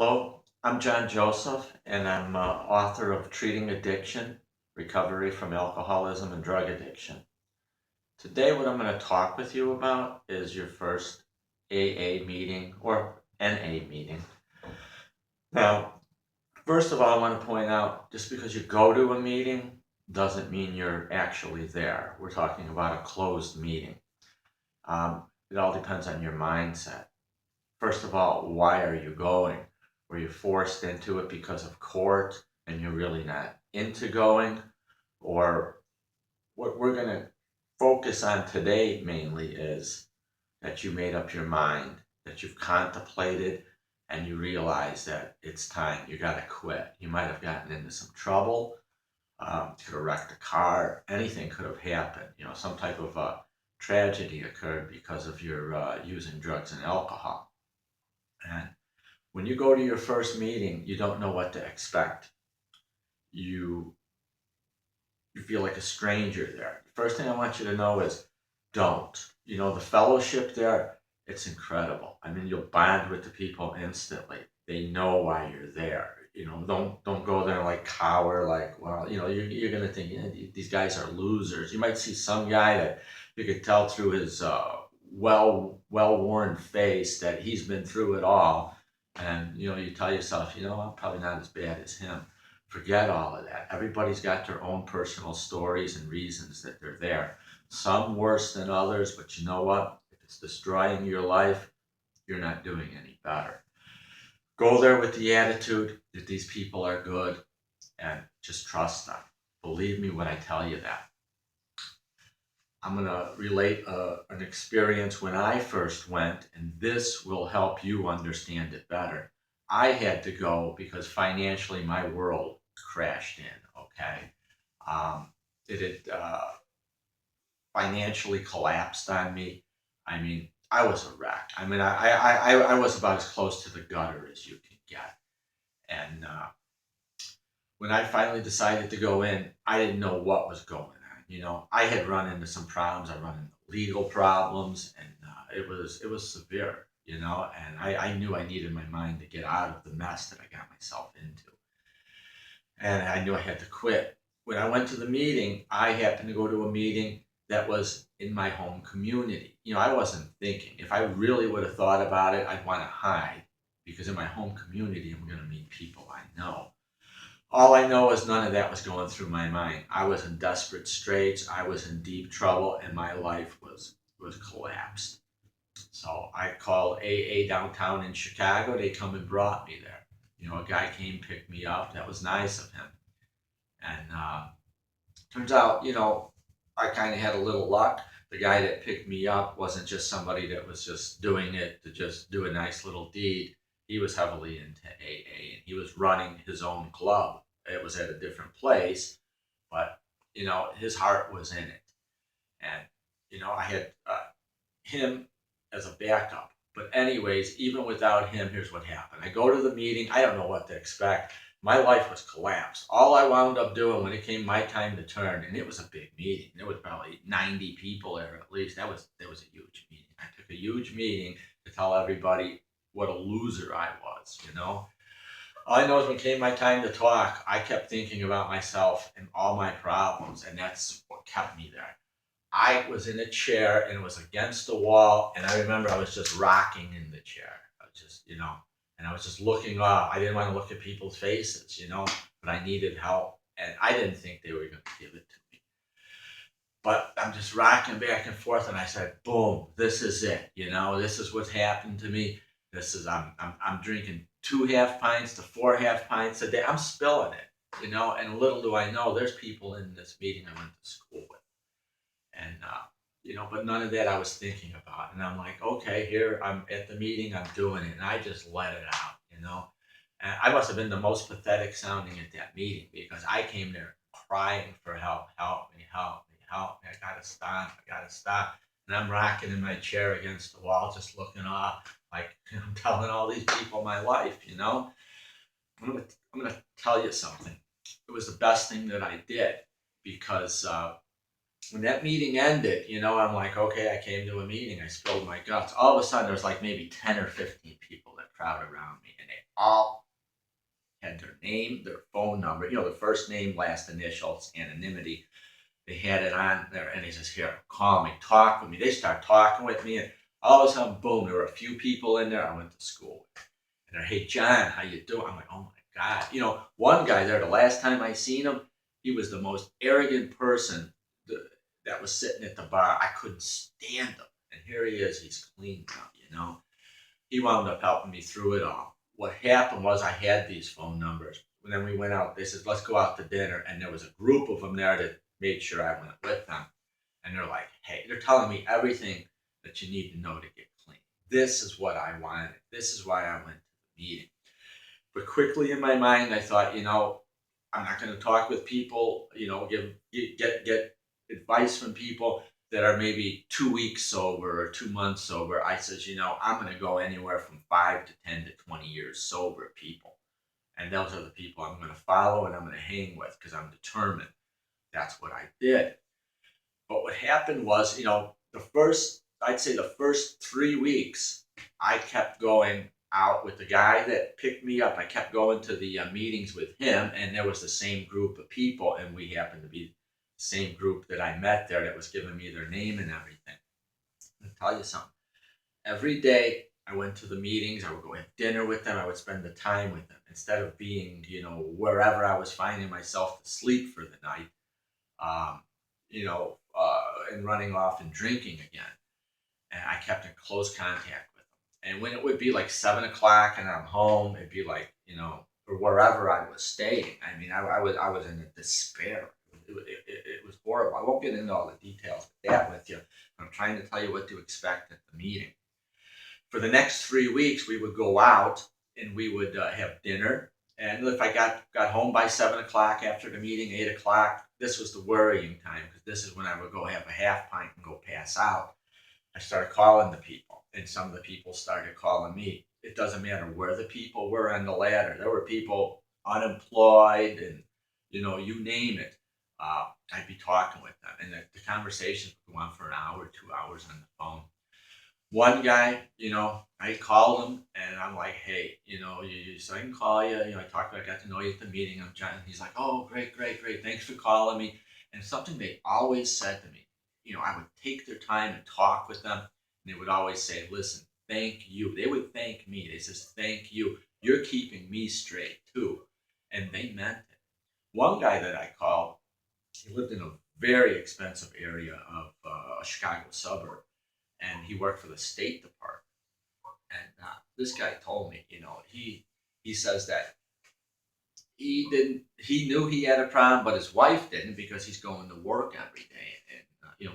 Hello, I'm John Joseph, and I'm author of Treating Addiction, Recovery from Alcoholism and Drug Addiction. Today, what I'm going to talk with you about is your first AA meeting or NA meeting. Now, first of all, I want to point out just because you go to a meeting doesn't mean you're actually there. We're talking about a closed meeting. It all depends on your mindset. First of all, why are you going? Were you forced into it because of court and you're really not into going? Or what we're going to focus on today mainly is that you made up your mind, that you've contemplated, and you realize that it's time. You got to quit. You might have gotten into some trouble. You could have wrecked a car. Anything could have happened. Some type of tragedy occurred because of your using drugs and alcohol. And when you go to your first meeting, you don't know what to expect. You feel like a stranger there. First thing I want you to know is don't. The fellowship there, it's incredible. I mean, you'll bond with the people instantly. They know why you're there. Don't go there and like cower, like, well, you're going to think, these guys are losers. You might see some guy that you could tell through his well-worn face that he's been through it all. And, you tell yourself, I'm probably not as bad as him. Forget all of that. Everybody's got their own personal stories and reasons that they're there. Some worse than others, but you know what? If it's destroying your life, you're not doing any better. Go there with the attitude that these people are good and just trust them. Believe me when I tell you that. I'm going to relate an experience when I first went, and this will help you understand it better. I had to go because financially my world crashed in, okay? It had financially collapsed on me. I mean, I was a wreck. I mean, I was about as close to the gutter as you can get. And when I finally decided to go in, I didn't know what was going on. I had run into some problems. I run into legal problems, and it was severe. And I knew I needed my mind to get out of the mess that I got myself into, and I knew I had to quit. When I went to the meeting, I happened to go to a meeting that was in my home community. I wasn't thinking. If I really would have thought about it, I'd want to hide, because in my home community, I'm going to meet people I know. All I know is none of that was going through my mind. I was in desperate straits. I was in deep trouble, and my life was collapsed. So I called AA downtown in Chicago. They come and brought me there. A guy came, picked me up. That was nice of him. And turns out, I kind of had a little luck. The guy that picked me up wasn't just somebody that was just doing it to just do a nice little deed. He was heavily into AA, and he was running his own club. It was at a different place, but, his heart was in it. And, I had him as a backup. But anyways, even without him, here's what happened. I go to the meeting. I don't know what to expect. My life was collapsed. All I wound up doing when it came my time to turn, and it was a big meeting. There was probably 90 people there at least. That was a huge meeting. I took a huge meeting to tell everybody what a loser I was, All I know is when it came my time to talk, I kept thinking about myself and all my problems, and that's what kept me there. I was in a chair and it was against the wall, and I remember I was just rocking in the chair. I was just, and I was just looking up. I didn't want to look at people's faces, but I needed help, and I didn't think they were going to give it to me. But I'm just rocking back and forth, and I said, boom, this is it. This is what's happened to me. I'm drinking 2 half pints to 4 half pints a day. I'm spilling it, and little do I know, there's people in this meeting I went to school with. And, but none of that I was thinking about. And I'm like, okay, here I'm at the meeting, I'm doing it. And I just let it out, And I must have been the most pathetic sounding at that meeting, because I came there crying for help. Help me, help me, help me. I gotta stop. And I'm rocking in my chair against the wall, just looking off, like, I'm telling all these people my life, I'm gonna, tell you something. It was the best thing that I did, because When that meeting ended, I'm like, okay, I came to a meeting, I spilled my guts. All of a sudden, there's like maybe 10 or 15 people that crowd around me, and they all had their name, their phone number, their first name, last initials, anonymity. They had it on there, and he says, "Here, call me, talk with me." They start talking with me, and all of a sudden, boom, there were a few people in there I went to school with. And they're, "Hey, John, how you doing?" I'm like, "Oh my God." One guy there, the last time I seen him, he was the most arrogant person that was sitting at the bar. I couldn't stand him. And here he is, he's clean now. He wound up helping me through it all. What happened was I had these phone numbers. And then we went out. They said, "Let's go out to dinner." And there was a group of them there that made sure I went with them. And they're like, "Hey," they're telling me everything that you need to know to get clean. This is what I wanted. This is why I went to the meeting. But quickly in my mind, I thought, I'm not going to talk with people, get advice from people that are maybe 2 weeks sober or 2 months sober. I says, I'm going to go anywhere from 5 to 10 to 20 years sober people. And those are the people I'm going to follow and I'm going to hang with because I'm determined. That's what I did. But what happened was, I'd say the first 3 weeks, I kept going out with the guy that picked me up. I kept going to the meetings with him, and there was the same group of people, and we happened to be the same group that I met there that was giving me their name and everything. I'll tell you something. Every day I went to the meetings, I would go have dinner with them, I would spend the time with them. Instead of being, wherever I was finding myself to sleep for the night, um, and running off and drinking again. And I kept in close contact with them. And when it would be like 7 o'clock and I'm home, it'd be like, or wherever I was staying. I mean, I was in a despair. It was horrible. I won't get into all the details of that with you. I'm trying to tell you what to expect at the meeting. For the next 3 weeks, we would go out and we would have dinner. And if I got home by 7 o'clock after the meeting, 8 o'clock, this was the worrying time because this is when I would go have a half pint and go pass out. I started calling the people, and some of the people started calling me. It doesn't matter where the people were on the ladder. There were people unemployed, and you name it. I'd be talking with them, and the conversations would go on for an hour, 2 hours on the phone. One guy, I called him and I'm like, "Hey, so I can call you. I got to know you at the meeting. I'm trying." He's like, "Oh, great, great, great. Thanks for calling me." And something they always said to me, I would take their time and talk with them. And they would always say, "Listen, thank you." They would thank me. They says, "Thank you. You're keeping me straight too." And they meant it. One guy that I called, he lived in a very expensive area of a Chicago suburb and he worked for the State Department. And this guy told me, he says that he knew he had a problem, but his wife didn't because he's going to work every day and,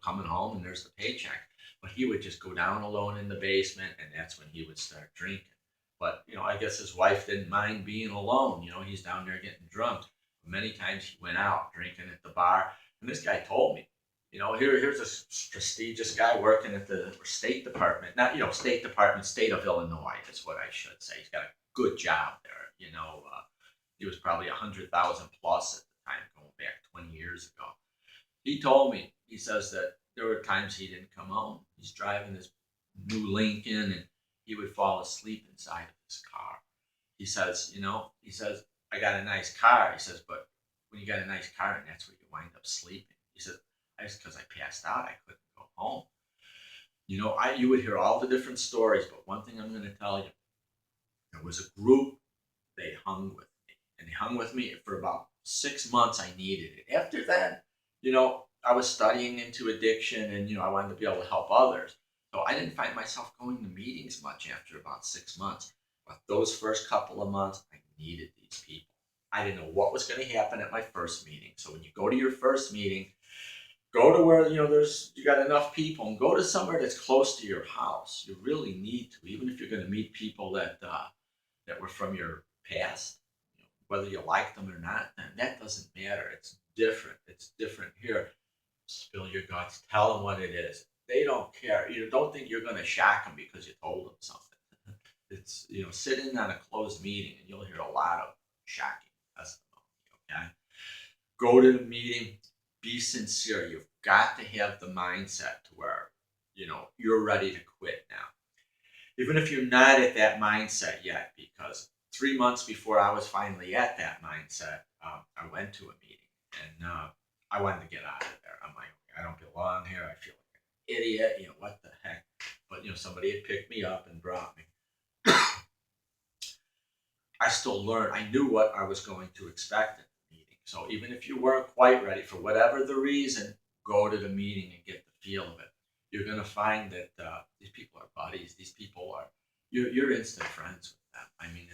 coming home and there's the paycheck. But he would just go down alone in the basement and that's when he would start drinking. But, I guess his wife didn't mind being alone. He's down there getting drunk. Many times he went out drinking at the bar. And this guy told me, here's a prestigious guy working at the State Department. Not, State Department, State of Illinois is what I should say. He's got a good job there. He was probably 100,000 plus at the time, going back 20 years ago. He told me, he says that there were times he didn't come home. He's driving this new Lincoln and he would fall asleep inside of his car. He says, "I got a nice car." He says, "But when you got a nice car and that's where you wind up sleeping." He said, "That's because I passed out. I couldn't go home." You would hear all the different stories, but one thing I'm going to tell you, there was a group, they hung with me. And they hung with me for about 6 months. I needed it. After that, I was studying into addiction and, I wanted to be able to help others. So I didn't find myself going to meetings much after about 6 months. But those first couple of months, I needed these people. I didn't know what was going to happen at my first meeting. So when you go to your first meeting, go to where you got enough people, and go to somewhere that's close to your house. You really need to, even if you're going to meet people that were from your past, whether you like them or not. Then that doesn't matter. It's different. It's different here. Spill your guts. Tell them what it is. They don't care. Don't think you're going to shock them because you told them something. It's sit in on a closed meeting and you'll hear a lot of shocking testimony. Okay, go to the meeting. Be sincere. You've got to have the mindset to where, you're ready to quit now. Even if you're not at that mindset yet, because 3 months before I was finally at that mindset, I went to a meeting and I wanted to get out of there. I'm like, I don't belong here. I feel like an idiot. What the heck? But, somebody had picked me up and brought me. I still learned. I knew what I was going to expect at the meeting. So even if you weren't quite ready for whatever the reason, go to the meeting and get the feel of it. You're going to find that these people are buddies. These people are you're instant friends with them. I mean,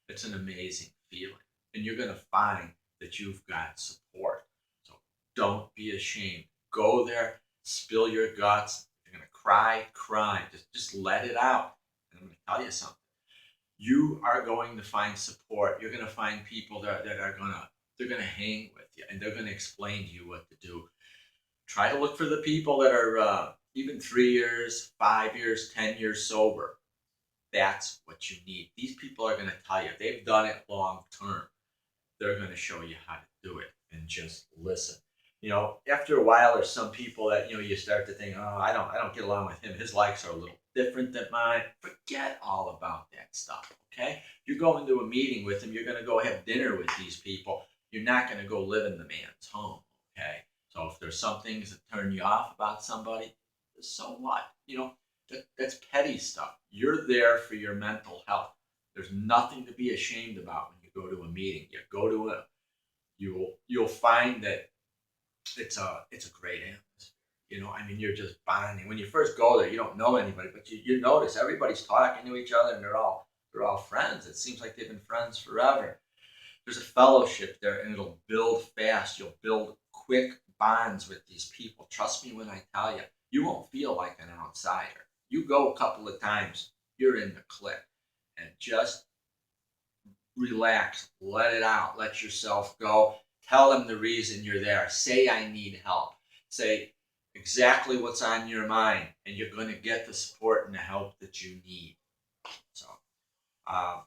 it's an amazing feeling, and you're going to find that you've got support. So don't be ashamed. Go there, spill your guts. If you're going to cry, cry. Just let it out. And I'm going to tell you something, you are going to find support. You're going to find people that are they're going to hang with you, and they're going to explain to you what to do. Try to look for the people that are even 3 years, 5 years, 10 years sober. That's what you need. These people are going to tell you, they've done it long term. They're going to show you how to do it, and just listen. After a while, there's some people that you start to think, oh, I don't get along with him. His likes are a little different than mine. Forget all about that stuff. Okay, you're going to a meeting with him. You're going to go have dinner with these people. You're not going to go live in the man's home. Okay, so if there's some things that turn you off about somebody, so what? That's petty stuff. You're there for your mental health. There's nothing to be ashamed about when you go to a meeting. You go to a you'll find that it's a great atmosphere. I mean, you're just bonding. When you first go there, you don't know anybody, but you notice everybody's talking to each other, and they're all friends. It seems like they've been friends forever. There's a fellowship there, and it'll build fast. You'll build quick bonds with these people. Trust me when I tell you, you won't feel like an outsider. You go a couple of times, you're in the clique, and just relax, let it out, let yourself go. Tell them the reason you're there. Say, I need help. Say exactly what's on your mind, and you're going to get the support and the help that you need. So, uh,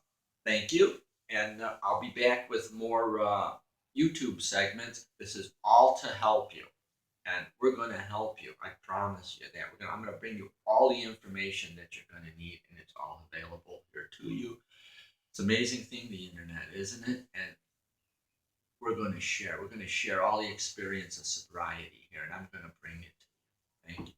thank you. And I'll be back with more YouTube segments. This is all to help you. And we're going to help you. I promise you that. I'm going to bring you all the information that you're going to need, and it's all available here to you. It's an amazing thing, the internet, isn't it? And we're going to share. We're going to share all the experience of sobriety here, and I'm going to bring it to you. Thank you.